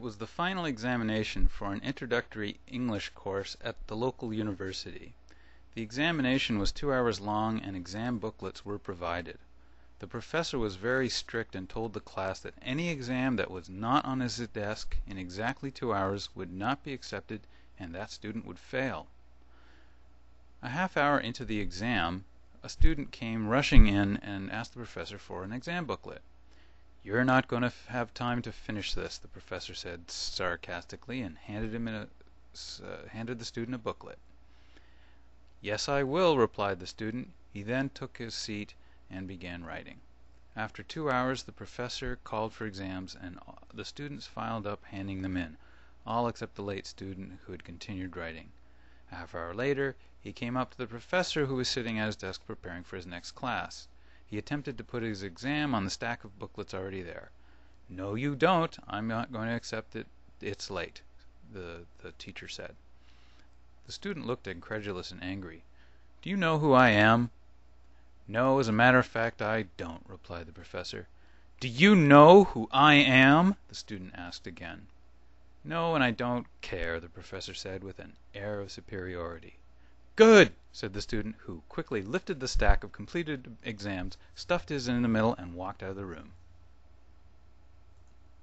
was the final examination for an introductory English course at the local university. The examination was 2 hours long and exam booklets were provided. The professor was very strict and told the class that any exam that was not on his desk in exactly 2 hours would not be accepted and that student would fail. A half hour into the exam, a student came rushing in and asked the professor for an exam booklet. "You're not going to have time to finish this," the professor said sarcastically, and handed the student a booklet. "Yes, I will," replied the student. He then took his seat and began writing. After 2 hours the professor called for exams, and the students filed up handing them in, all except the late student who had continued writing. A half hour later he came up to the professor, who was sitting at his desk preparing for his next class. He attempted to put his exam on the stack of booklets already there. "No, you don't. I'm not going to accept it. It's late," the teacher said. The student looked incredulous and angry. "Do you know who I am?" "No, as a matter of fact, I don't," replied the professor. "Do you know who I am?" the student asked again. "No, and I don't care," the professor said with an air of superiority. "Good!" said the student, who quickly lifted the stack of completed exams, stuffed his in the middle, and walked out of the room.